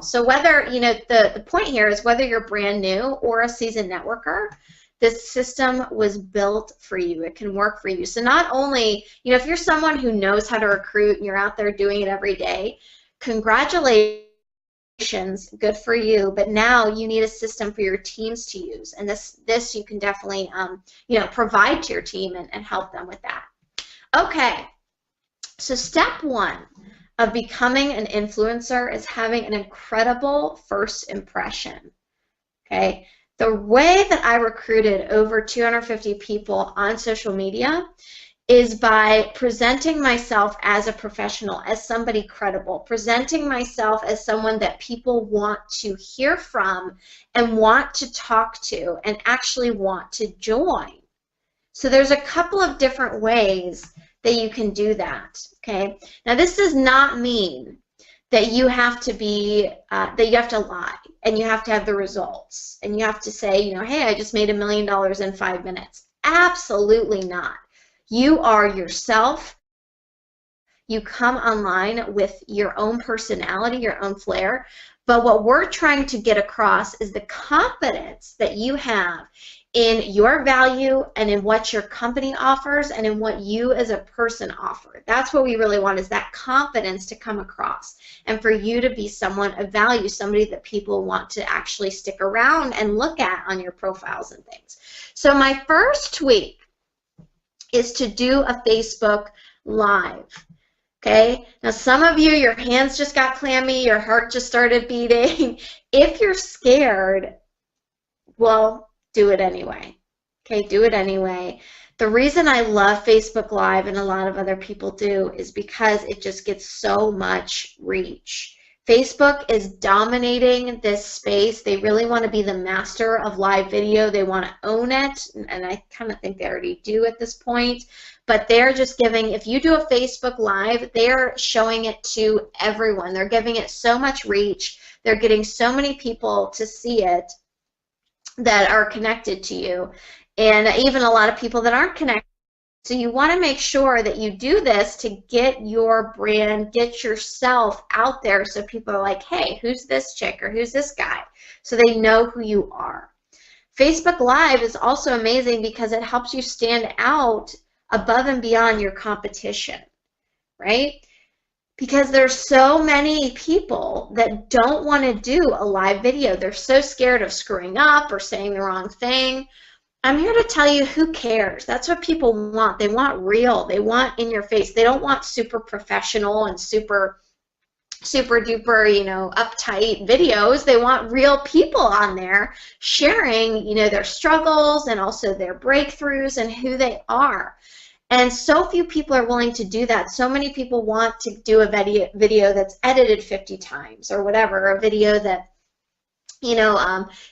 So whether, the point here is whether you're brand new or a seasoned networker, this system was built for you. It can work for you. So not only, if you're someone who knows how to recruit and you're out there doing it every day, congratulations, good for you, but now you need a system for your teams to use, and this you can definitely provide to your team and help them with that. Okay, so step one of becoming an influencer is having an incredible first impression. Okay, the way that I recruited over 250 people on social media is by presenting myself as a professional, as somebody credible, presenting myself as someone that people want to hear from and want to talk to and actually want to join. So there's a couple of different ways that you can do that. Okay, now this does not mean that you have to be that you have to lie and you have to have the results and you have to say, hey, I just made $1 million in 5 minutes. Absolutely not. You are yourself. You come online with your own personality, your own flair, but what we're trying to get across is the confidence that you have in your value and in what your company offers and in what you as a person offer. That's what we really want, is that confidence to come across and for you to be someone of value, somebody that people want to actually stick around and look at on your profiles and things. So my first tweak is to do a Facebook Live. Okay, now some of you, your hands just got clammy, your heart just started beating. If you're scared, well, do it anyway. Okay, do it anyway. The reason I love Facebook Live, and a lot of other people do, is because it just gets so much reach. Facebook is dominating this space. They really want to be the master of live video. They want to own it, and I kind of think they already do at this point. But they're just giving, if you do a Facebook Live, they're showing it to everyone. They're giving it so much reach. They're getting so many people to see it that are connected to you, and even a lot of people that aren't connected. So you want to make sure that you do this to get your brand, get yourself out there so people are like, hey, who's this chick or who's this guy? So they know who you are. Facebook Live is also amazing because it helps you stand out above and beyond your competition, right? Because there's so many people that don't want to do a live video. They're so scared of screwing up or saying the wrong thing. I'm here to tell you, who cares? That's what people want. They want real. They want in your face. They don't want super professional and super duper, uptight videos. They want real people on there sharing, their struggles and also their breakthroughs and who they are. And so few people are willing to do that. So many people want to do a video that's edited 50 times or whatever, a video that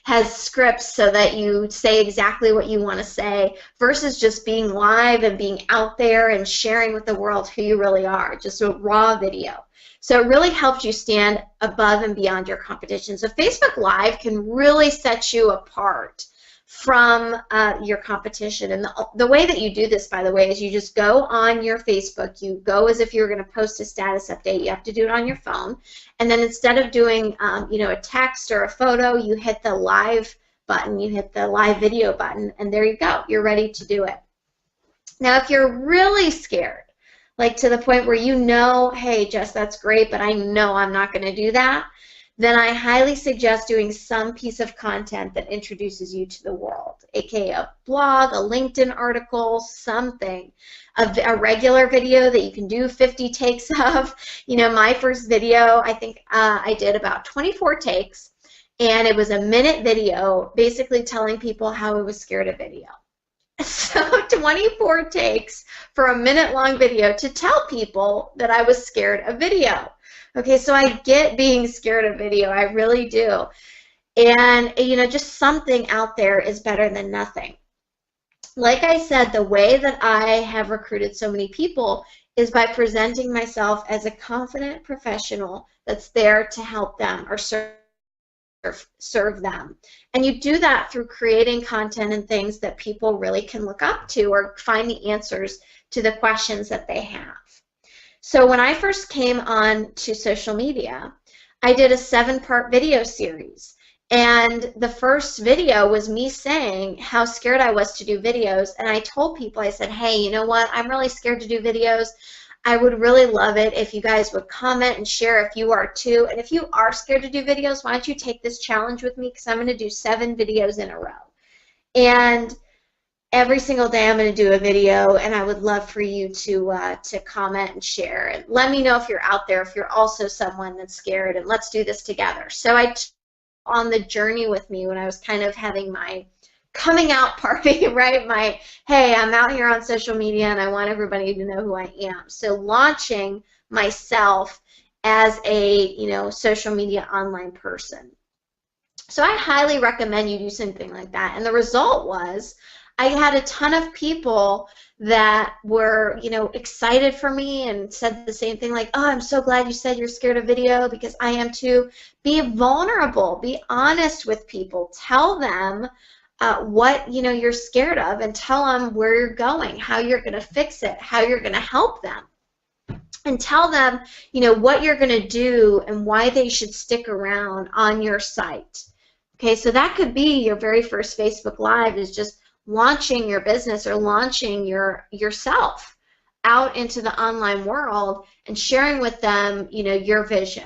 has scripts so that you say exactly what you want to say, versus just being live and being out there and sharing with the world who you really are, just a raw video. So it really helps you stand above and beyond your competition. So Facebook Live can really set you apart from your competition. And the way that you do this, by the way, is you just go on your Facebook, you go as if you're going to post a status update. You have to do it on your phone, and then instead of doing a text or a photo, you hit the live button, you hit the live video button, and there you go, you're ready to do it. Now if you're really scared, like to the point where hey Jess, that's great, but I know I'm not going to do that, then I highly suggest doing some piece of content that introduces you to the world, aka a blog, a LinkedIn article, something, a regular video that you can do 50 takes of. My first video, I think I did about 24 takes, and it was a minute video basically telling people how I was scared of video. So 24 takes for a minute-long video to tell people that I was scared of video. Okay, so I get being scared of video, I really do. And, just something out there is better than nothing. Like I said, the way that I have recruited so many people is by presenting myself as a confident professional that's there to help them or serve them. And you do that through creating content and things that people really can look up to or find the answers to the questions that they have. So when I first came on to social media, I did a 7-part video series. And the first video was me saying how scared I was to do videos. And I told people, I said, hey, you know what? I'm really scared to do videos. I would really love it if you guys would comment and share if you are too. And if you are scared to do videos, why don't you take this challenge with me, because I'm going to do 7 videos in a row. And every single day I'm going to do a video, and I would love for you to comment and share. And let me know if you're out there, if you're also someone that's scared, and let's do this together. So I took on the journey with me when I was kind of having my coming out party, right? My, hey, I'm out here on social media and I want everybody to know who I am. So launching myself as a, you know, social media online person. So I highly recommend you do something like that. And the result was I had a ton of people that were, you know, excited for me and said the same thing, like, oh, I'm so glad you said you're scared of video, because I am too. Be vulnerable. Be honest with people. Tell them what, you know, you're scared of, and tell them where you're going, how you're going to fix it, how you're going to help them. And tell them, you know, what you're going to do and why they should stick around on your site. Okay, so that could be your very first Facebook Live, is just launching your business or launching yourself out into the online world and sharing with them, you know, your vision,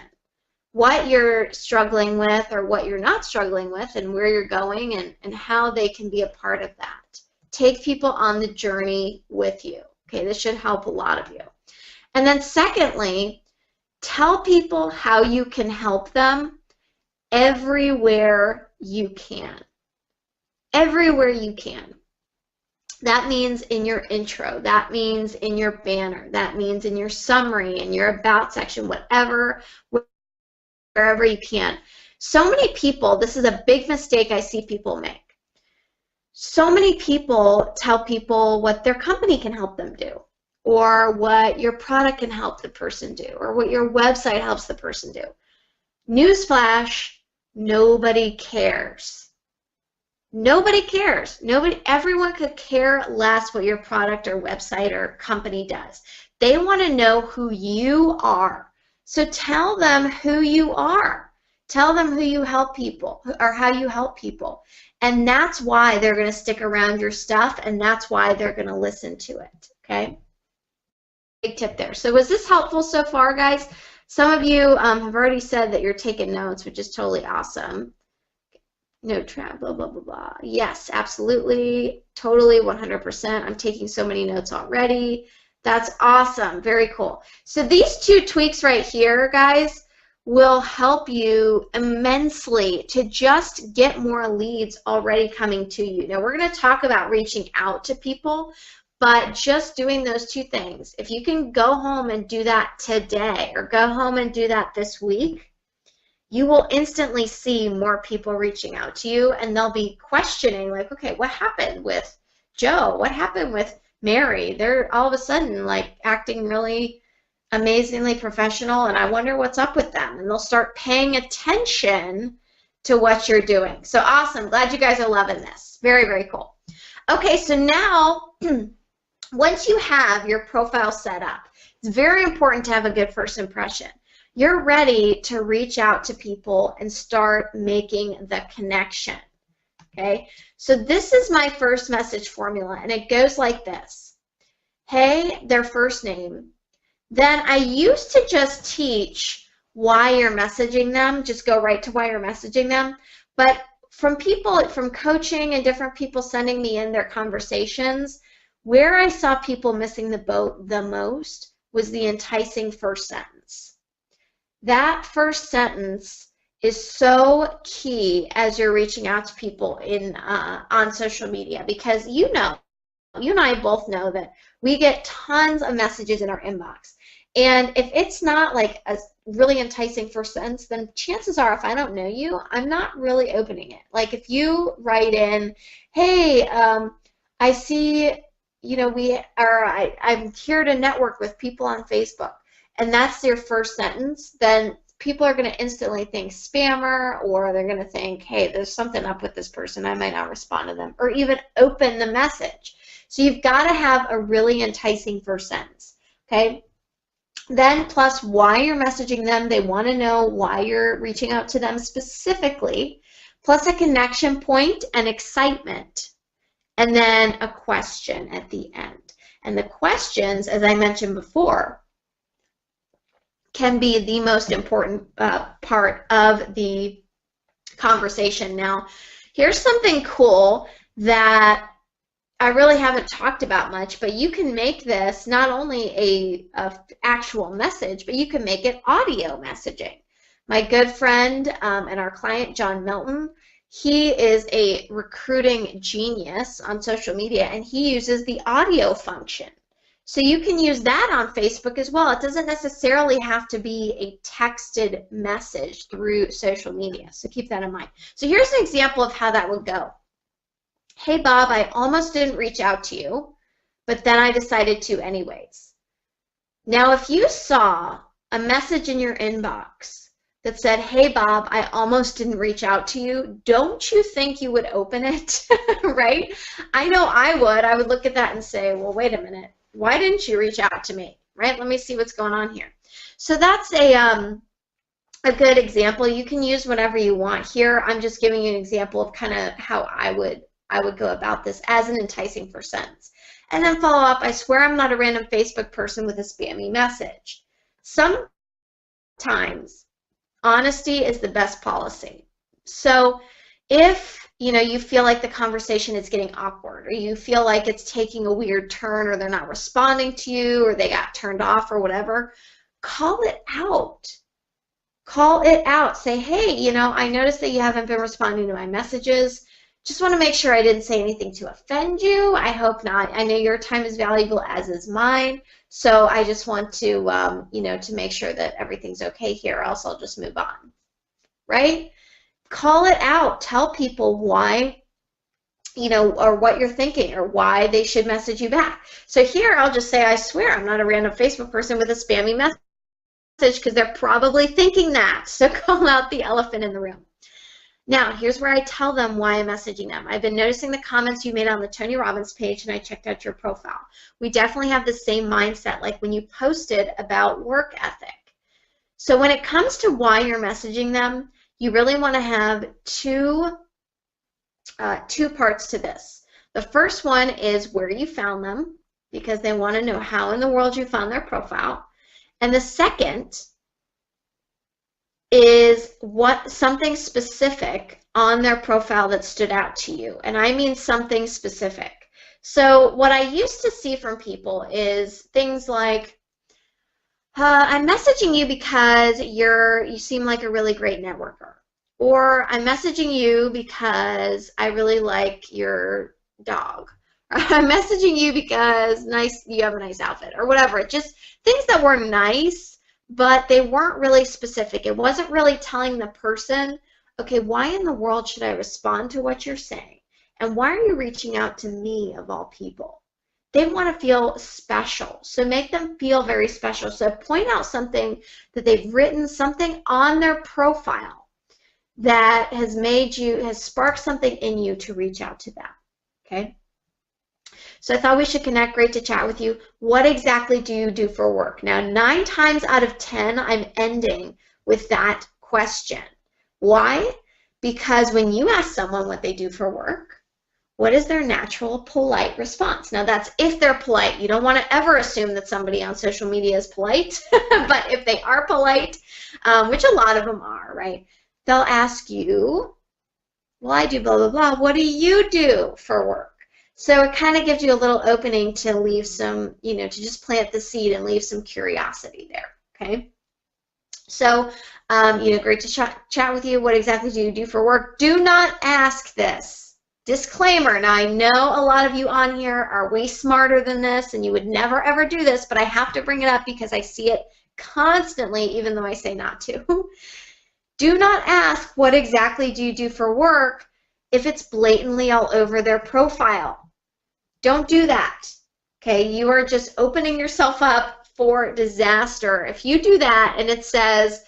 what you're struggling with or what you're not struggling with, and where you're going, and how they can be a part of that. Take people on the journey with you. Okay, this should help a lot of you. And then secondly, tell people how you can help them everywhere you can. Everywhere you can. That means in your intro, that means in your banner, that means in your summary, in your about section, whatever, wherever you can. So many people, this is a big mistake I see people make. So many people tell people what their company can help them do, or what your product can help the person do, or what your website helps the person do. Newsflash, nobody cares. Nobody cares. Everyone could care less what your product or website or company does. They want to know who you are. So tell them who you are. Tell them who you help people, or how you help people. And that's why they're going to stick around your stuff, and that's why they're going to listen to it. Okay? Big tip there. So was this helpful so far, guys? Some of you have already said that you're taking notes, which is totally awesome. No trap, blah, blah, blah, blah. Yes, absolutely, totally, 100%. I'm taking so many notes already. That's awesome. Very cool. So these 2 tweaks right here, guys, will help you immensely to just get more leads already coming to you. Now, we're going to talk about reaching out to people, but just doing those 2 things, if you can go home and do that today, or go home and do that this week, you will instantly see more people reaching out to you, and they'll be questioning, like, okay, what happened with Joe? What happened with Mary? They're all of a sudden like acting really amazingly professional, and I wonder what's up with them. And they'll start paying attention to what you're doing. So awesome. Glad you guys are loving this. Very, very cool. Okay, so now once you have your profile set up, it's very important to have a good first impression. You're ready to reach out to people and start making the connection. Okay, so this is my first message formula, and it goes like this. Hey, their first name. Then I used to just teach why you're messaging them, just go right to why you're messaging them. But from people, from coaching and different people sending me in their conversations, where I saw people missing the boat the most was the enticing first sentence. That first sentence is so key as you're reaching out to people in on social media, because you and I both know that we get tons of messages in our inbox. And if it's not like a really enticing first sentence, then chances are, if I don't know you, I'm not really opening it. Like if you write in, hey, I see, you know, I'm here to network with people on Facebook, and that's your first sentence, then people are going to instantly think spammer, or they're going to think, hey, there's something up with this person, I might not respond to them, or even open the message. So you've got to have a really enticing first sentence, okay? Then plus why you're messaging them. They want to know why you're reaching out to them specifically, plus a connection point and excitement, and then a question at the end. And the questions, as I mentioned before, can be the most important part of the conversation. Now, here's something cool that I really haven't talked about much, but you can make this not only a actual message, but you can make it audio messaging. My good friend and our client, John Milton, he is a recruiting genius on social media, and he uses the audio function. So you can use that on Facebook as well. It doesn't necessarily have to be a texted message through social media, so keep that in mind. So here's an example of how that would go. Hey Bob, I almost didn't reach out to you, but then I decided to anyways. Now if you saw a message in your inbox that said, hey Bob, I almost didn't reach out to you, don't you think you would open it, right? I know I would. I would look at that and say, well, wait a minute, why didn't you reach out to me, right? Let me see what's going on here. So that's a good example. You can use whatever you want here. I'm just giving you an example of kind of how I would go about this as an enticing first sentence. And then follow up, I swear I'm not a random Facebook person with a spammy message. Sometimes honesty is the best policy. So if you feel like the conversation is getting awkward, or you feel like it's taking a weird turn, or they're not responding to you, or they got turned off or whatever, call it out. Call it out. Say, hey, I noticed that you haven't been responding to my messages. Just want to make sure I didn't say anything to offend you. I hope not. I know your time is valuable, as is mine. So I just want to, to make sure that everything's okay here, or else I'll just move on, right? Call it out. Tell people why, or what you're thinking, or why they should message you back. So here I'll just say, I swear I'm not a random Facebook person with a spammy message, because they're probably thinking that. So call out the elephant in the room. Now, here's where I tell them why I'm messaging them. I've been noticing the comments you made on the Tony Robbins page, and I checked out your profile. We definitely have the same mindset, like when you posted about work ethic. So when it comes to why you're messaging them, you really want to have two parts to this. The first one is where you found them, because they want to know how in the world you found their profile. And the second is something specific on their profile that stood out to you. And I mean something specific. So what I used to see from people is things like, I'm messaging you because you seem like a really great networker. Or I'm messaging you because I really like your dog. Or I'm messaging you because you have a nice outfit, or whatever. Just things that were nice, but they weren't really specific. It wasn't really telling the person, okay, why in the world should I respond to what you're saying? And why are you reaching out to me, of all people? They want to feel special. So make them feel very special. So point out something that they've written, something on their profile that has sparked something in you to reach out to them. Okay? So I thought we should connect. Great to chat with you. What exactly do you do for work? Now, 9 times out of 10, I'm ending with that question. Why? Because when you ask someone what they do for work, what is their natural, polite response? Now, that's if they're polite. You don't want to ever assume that somebody on social media is polite, but if they are polite, which a lot of them are, right, they'll ask you, well, I do blah, blah, blah. What do you do for work? So it kind of gives you a little opening to leave some, to just plant the seed and leave some curiosity there, okay? So, great to chat with you. What exactly do you do for work? Do not ask this. Disclaimer. Now, I know a lot of you on here are way smarter than this, and you would never, ever do this, but I have to bring it up because I see it constantly, even though I say not to. Do not ask, what exactly do you do for work, if it's blatantly all over their profile. Don't do that, okay? You are just opening yourself up for disaster. If you do that and it says,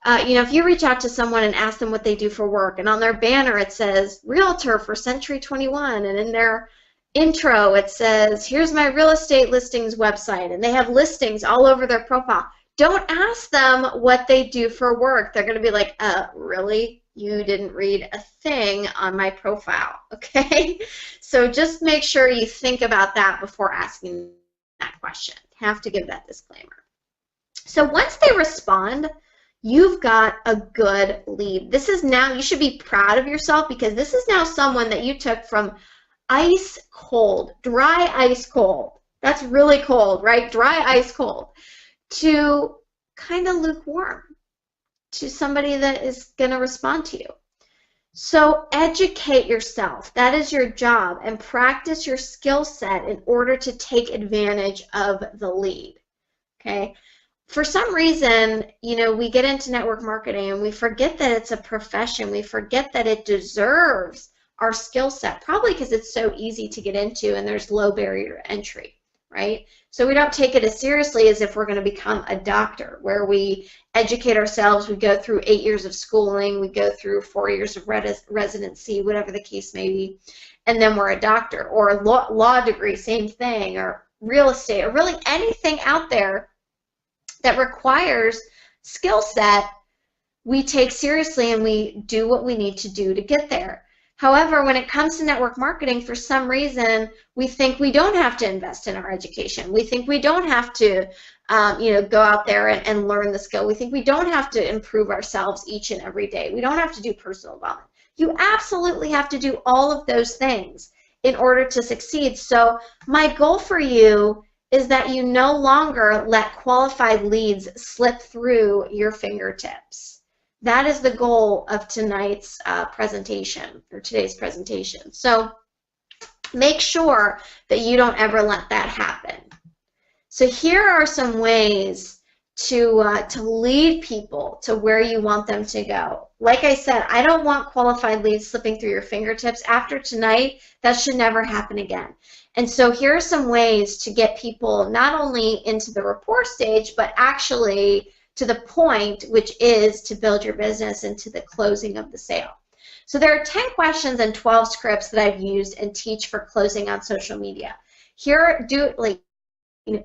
if you reach out to someone and ask them what they do for work, and on their banner it says, Realtor for Century 21, and in their intro, it says, here's my real estate listings website, and they have listings all over their profile. Don't ask them what they do for work. They're going to be like, really? You didn't read a thing on my profile, okay? So just make sure you think about that before asking that question. You have to give that disclaimer. So once they respond, you've got a good lead. This is now, you should be proud of yourself, because this is now someone that you took from ice cold, dry ice cold. That's really cold, right? Dry ice cold. To kind of lukewarm, to somebody that is going to respond to you. So educate yourself. That is your job, and practice your skill set in order to take advantage of the lead. Okay? For some reason, you know, we get into network marketing and we forget that it's a profession. We forget that it deserves our skill set, probably because it's so easy to get into and there's low barrier to entry, right? So we don't take it as seriously as if we're going to become a doctor, where we educate ourselves, we go through 8 years of schooling, we go through 4 years of residency, whatever the case may be, and then we're a doctor, or a law degree, same thing, or real estate, or really anything out there that requires skill set, we take seriously and we do what we need to do to get there. However, when it comes to network marketing, for some reason, we think we don't have to invest in our education. We think we don't have to, you know, go out there and learn the skill. We think we don't have to improve ourselves each and every day. We don't have to do personal development. You absolutely have to do all of those things in order to succeed. So my goal for you is that you no longer let qualified leads slip through your fingertips. That is the goal of tonight's presentation, or today's presentation. So make sure that you don't ever let that happen. So here are some ways to lead people to where you want them to go. Like I said, I don't want qualified leads slipping through your fingertips. After tonight, that should never happen again. And so here are some ways to get people not only into the rapport stage, but actually to the point, which is to build your business into the closing of the sale. So there are 10 questions and 12 scripts that I've used and teach for closing on social media. Here,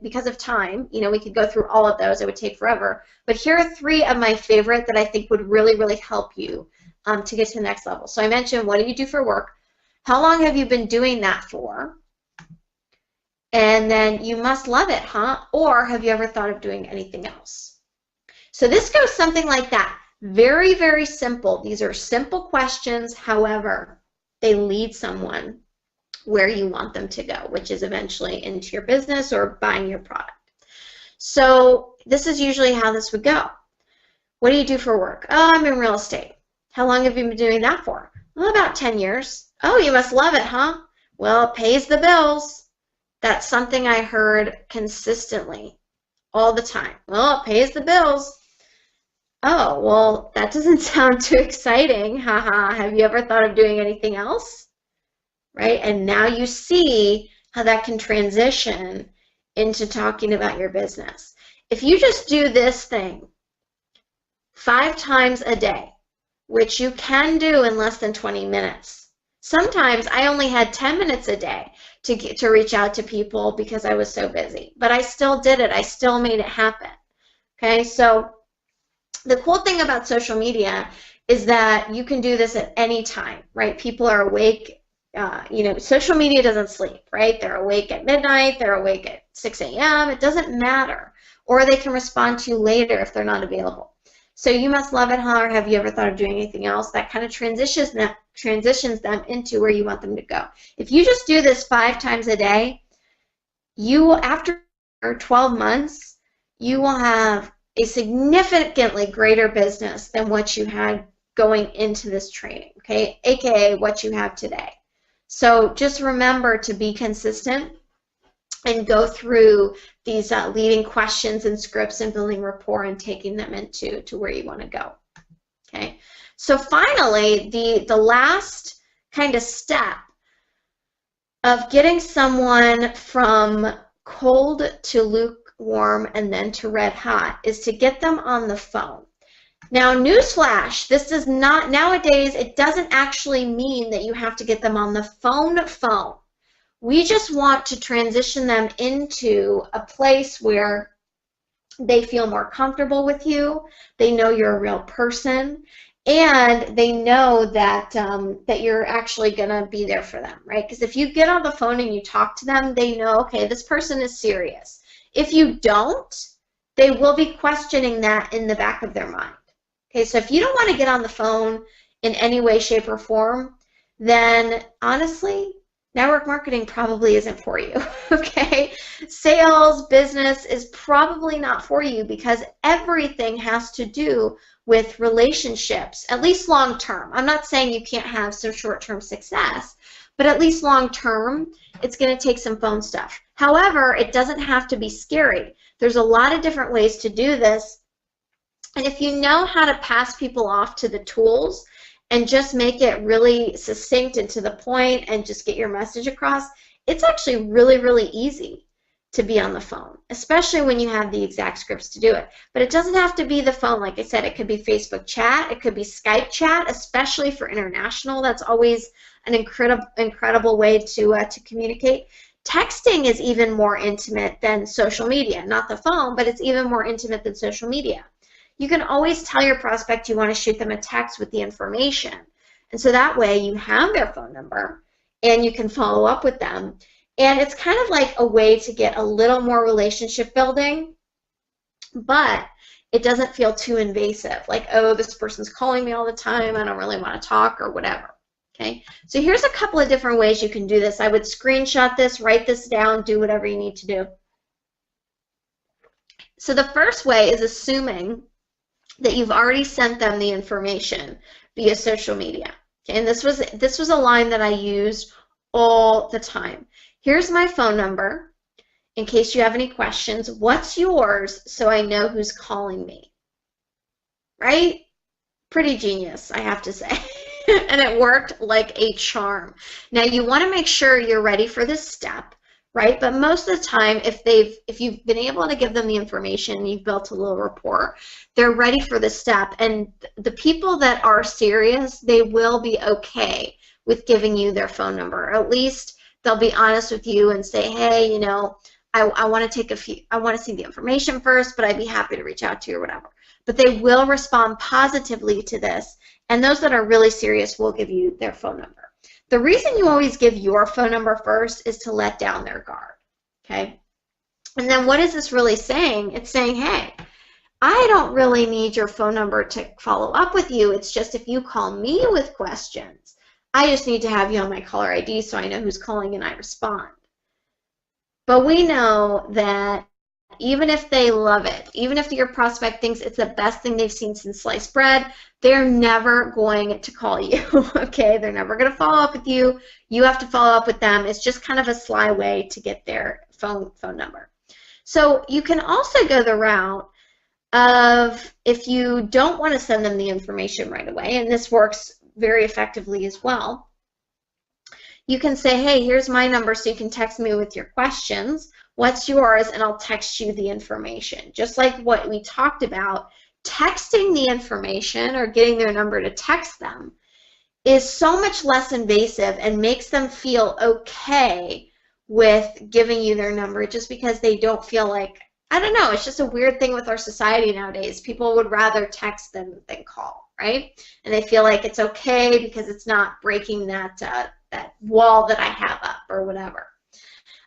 because of time, you know, we could go through all of those. It would take forever. But here are 3 of my favorite that I think would really, really help you to get to the next level. So I mentioned, what do you do for work? How long have you been doing that for? And then, you must love it, huh? Or have you ever thought of doing anything else? So this goes something like that. Very, very simple. These are simple questions. However, they lead someone where you want them to go, which is eventually into your business or buying your product. So this is usually how this would go. What do you do for work? Oh, I'm in real estate. How long have you been doing that for? Well, about 10 years. Oh, you must love it, huh? Well, it pays the bills. That's something I heard consistently all the time. Well, it pays the bills. Oh, well, that doesn't sound too exciting. Haha. Have you ever thought of doing anything else? Right? And now you see how that can transition into talking about your business. If you just do this thing 5 times a day, which you can do in less than 20 minutes. Sometimes I only had 10 minutes a day to reach out to people because I was so busy. But I still did it. I still made it happen. Okay, so the cool thing about social media is that you can do this at any time, right? People are awake. You know, social media doesn't sleep, right? They're awake at midnight. They're awake at 6 a.m. It doesn't matter. Or they can respond to you later if they're not available. So you must love it, huh? Or have you ever thought of doing anything else? That kind of transitions them into where you want them to go. If you just do this 5 times a day, you will, after 12 months, you will have a significantly greater business than what you had going into this training, okay? AKA what you have today. So just remember to be consistent and go through these leading questions and scripts and building rapport and taking them into where you want to go. Okay. So finally, the last kind of step of getting someone from cold to lukewarm and then to red hot is to get them on the phone. Now, newsflash, this does not, nowadays, it doesn't actually mean that you have to get them on the phone. We just want to transition them into a place where they feel more comfortable with you, they know you're a real person, and they know that that you're actually going to be there for them, right? Because if you get on the phone and you talk to them, they know, okay, this person is serious. If you don't, they will be questioning that in the back of their mind. Okay, so if you don't want to get on the phone in any way, shape, or form, then honestly, network marketing probably isn't for you, okay? Sales, business is probably not for you because everything has to do with relationships, at least long term. I'm not saying you can't have some short-term success, but at least long term, it's going to take some phone stuff. However, it doesn't have to be scary. There's a lot of different ways to do this, and if you know how to pass people off to the tools and just make it really succinct and to the point and just get your message across, it's actually really, really easy to be on the phone, especially when you have the exact scripts to do it. But it doesn't have to be the phone. Like I said, it could be Facebook chat, it could be Skype chat, especially for international. That's always an incredible way to communicate. Texting is even more intimate than social media. Not the phone, but it's even more intimate than social media. You can always tell your prospect you want to shoot them a text with the information. And so that way you have their phone number and you can follow up with them. And it's kind of like a way to get a little more relationship building, but it doesn't feel too invasive. Like, oh, this person's calling me all the time, I don't really want to talk or whatever. Okay, so here's a couple of different ways you can do this. I would screenshot this, write this down, do whatever you need to do. So the first way is assuming that you've already sent them the information via social media. Okay, and this was a line that I used all the time. Here's my phone number in case you have any questions. What's yours so I know who's calling me? Right? Pretty genius, I have to say. And it worked like a charm. Now you want to make sure you're ready for this step, right? But most of the time, if you've been able to give them the information, you've built a little rapport, they're ready for this step. And the people that are serious, they will be okay with giving you their phone number. At least they'll be honest with you and say, hey, you know, I want to see the information first, but I'd be happy to reach out to you or whatever. But they will respond positively to this, and those that are really serious will give you their phone number. The reason you always give your phone number first is to let down their guard, okay? And then what is this really saying? It's saying, hey, I don't really need your phone number to follow up with you. It's just if you call me with questions, I just need to have you on my caller ID so I know who's calling and I respond. But we know that even if they love it, even if your prospect thinks it's the best thing they've seen since sliced bread, they're never going to call you, okay? They're never going to follow up with you. You have to follow up with them. It's just kind of a sly way to get their phone number. So you can also go the route of, if you don't want to send them the information right away, and this works very effectively as well, you can say, hey, here's my number so you can text me with your questions. What's yours? And I'll text you the information. Just like what we talked about, texting the information or getting their number to text them is so much less invasive and makes them feel okay with giving you their number, just because they don't feel like, I don't know, it's just a weird thing with our society nowadays. People would rather text than call, right? And they feel like it's okay because it's not breaking that wall that I have up or whatever.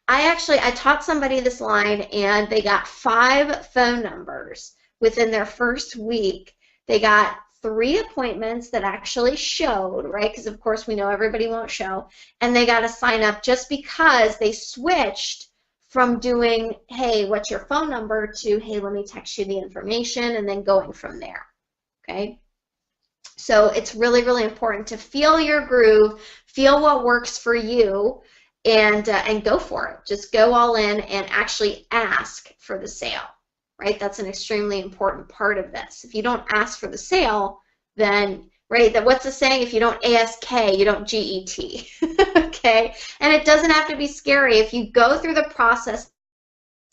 I taught somebody this line, and they got 5 phone numbers within their first week. They got 3 appointments that actually showed, right? Because of course we know everybody won't show. And they got to sign up just because they switched from doing, hey, what's your phone number, to, hey, let me text you the information, and then going from there, okay? So it's really, really important to feel your groove, feel what works for you, and go for it. Just go all in and actually ask for the sale, right? That's an extremely important part of this. If you don't ask for the sale, then, right, what's the saying? If you don't ASK, you don't GET, okay? And it doesn't have to be scary. If you go through the process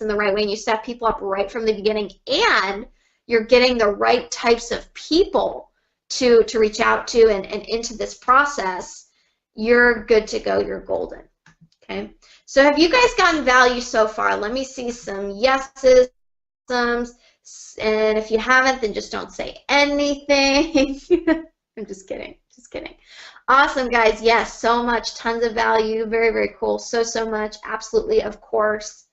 in the right way and you set people up right from the beginning, and you're getting the right types of people to reach out to and into this process, you're good to go. You're golden. Okay, so have you guys gotten value so far? Let me see some yeses, and if you haven't, then just don't say anything. I'm just kidding, just kidding. Awesome, guys. Yes, so much, tons of value. Very, very cool. So much. Absolutely, of course.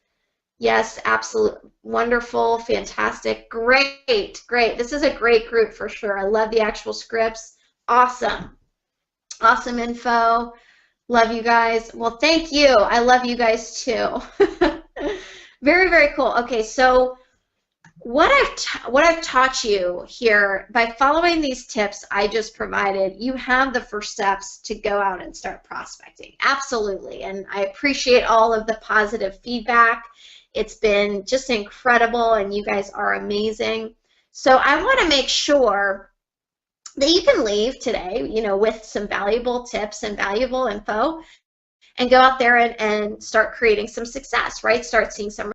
Yes, absolutely. Wonderful, fantastic. Great, great. This is a great group for sure. I love the actual scripts. Awesome. Awesome info. Love you guys. Well, thank you. I love you guys too. Very, very cool. Okay, so what I've taught you here, by following these tips I just provided, you have the first steps to go out and start prospecting. Absolutely. And I appreciate all of the positive feedback. It's been just incredible, and you guys are amazing. So I want to make sure that you can leave today, you know, with some valuable tips and valuable info, and go out there and start creating some success, right? Start seeing some